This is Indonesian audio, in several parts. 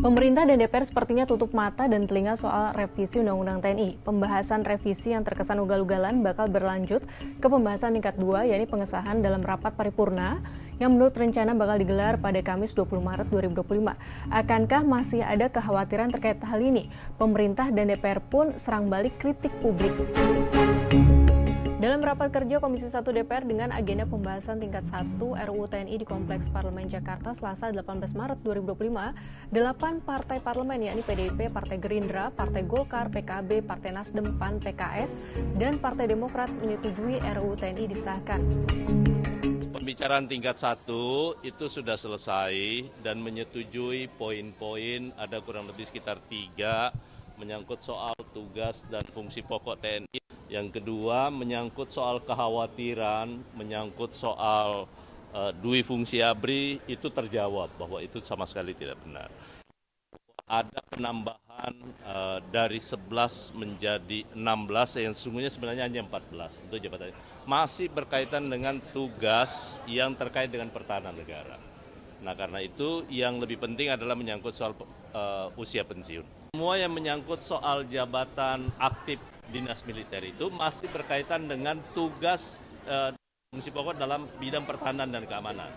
Pemerintah dan DPR sepertinya tutup mata dan telinga soal revisi Undang-Undang TNI. Pembahasan revisi yang terkesan ugal-ugalan bakal berlanjut ke pembahasan tingkat 2, yakni pengesahan dalam rapat paripurna yang menurut rencana bakal digelar pada Kamis 20 Maret 2025. Akankah masih ada kekhawatiran terkait hal ini? Pemerintah dan DPR pun serang balik kritik publik. Dalam rapat kerja Komisi 1 DPR dengan agenda pembahasan tingkat 1 RUU TNI di Kompleks Parlemen Jakarta Selasa 18 Maret 2025, 8 partai parlemen yakni PDIP, Partai Gerindra, Partai Golkar, PKB, Partai Nasdem, PAN, PKS, dan Partai Demokrat menyetujui RUU TNI disahkan. Pembicaraan tingkat 1 itu sudah selesai dan menyetujui poin-poin, ada kurang lebih sekitar 3, menyangkut soal tugas dan fungsi pokok TNI. Yang kedua menyangkut soal kekhawatiran, menyangkut soal dui fungsi ABRI, itu terjawab bahwa itu sama sekali tidak benar. Ada penambahan dari 11 menjadi 16 yang sesungguhnya sebenarnya hanya 14 untuk jabatan. Masih berkaitan dengan tugas yang terkait dengan pertahanan negara. Nah karena itu yang lebih penting adalah menyangkut soal usia pensiun. Semua yang menyangkut soal jabatan aktif dinas militer itu masih berkaitan dengan tugas fungsi pokok dalam bidang pertahanan dan keamanan.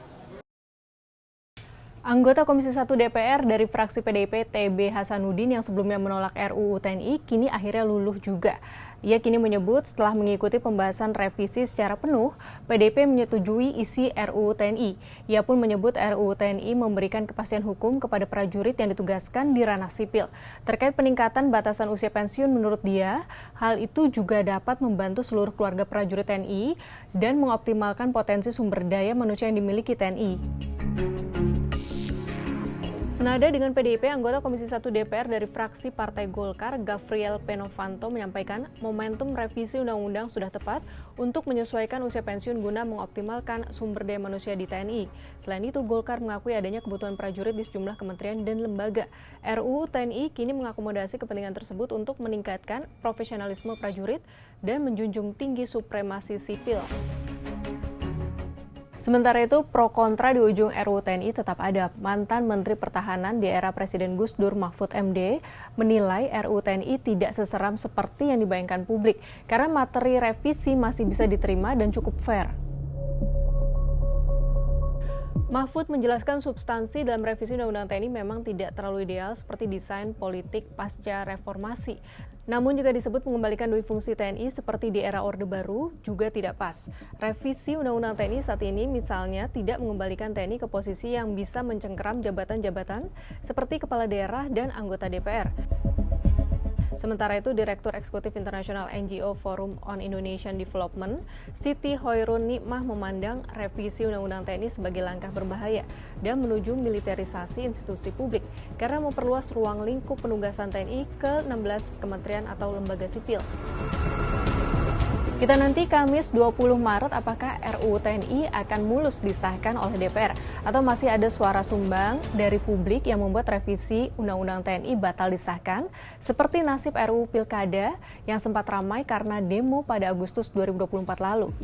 Anggota Komisi 1 DPR dari fraksi PDIP TB Hasanuddin yang sebelumnya menolak RUU TNI kini akhirnya luluh juga. Ia kini menyebut setelah mengikuti pembahasan revisi secara penuh, PDIP menyetujui isi RUU TNI. Ia pun menyebut RUU TNI memberikan kepastian hukum kepada prajurit yang ditugaskan di ranah sipil. Terkait peningkatan batasan usia pensiun menurut dia, hal itu juga dapat membantu seluruh keluarga prajurit TNI dan mengoptimalkan potensi sumber daya manusia yang dimiliki TNI. Senada dengan PDIP, anggota Komisi 1 DPR dari fraksi Partai Golkar, Gafriel Penovanto menyampaikan momentum revisi undang-undang sudah tepat untuk menyesuaikan usia pensiun guna mengoptimalkan sumber daya manusia di TNI. Selain itu, Golkar mengakui adanya kebutuhan prajurit di sejumlah kementerian dan lembaga. RUU TNI kini mengakomodasi kepentingan tersebut untuk meningkatkan profesionalisme prajurit dan menjunjung tinggi supremasi sipil. Sementara itu, pro kontra di ujung RUU TNI tetap ada. Mantan Menteri Pertahanan di era Presiden Gus Dur Mahfud MD menilai RUU TNI tidak seseram seperti yang dibayangkan publik karena materi revisi masih bisa diterima dan cukup fair. Mahfud menjelaskan substansi dalam revisi Undang-Undang TNI memang tidak terlalu ideal seperti desain politik pasca reformasi. Namun juga disebut mengembalikan dui fungsi TNI seperti di era Orde Baru juga tidak pas. Revisi Undang-Undang TNI saat ini misalnya tidak mengembalikan TNI ke posisi yang bisa mencengkeram jabatan-jabatan seperti kepala daerah dan anggota DPR. Sementara itu, Direktur Eksekutif Internasional NGO Forum on Indonesian Development, Siti Hoirun Nikmah memandang revisi Undang-Undang TNI sebagai langkah berbahaya dan menuju militerisasi institusi publik karena memperluas ruang lingkup penugasan TNI ke 16 kementerian atau lembaga sipil. Kita nanti Kamis 20 Maret apakah RUU TNI akan mulus disahkan oleh DPR atau masih ada suara sumbang dari publik yang membuat revisi Undang-Undang TNI batal disahkan seperti nasib RUU Pilkada yang sempat ramai karena demo pada Agustus 2024 lalu.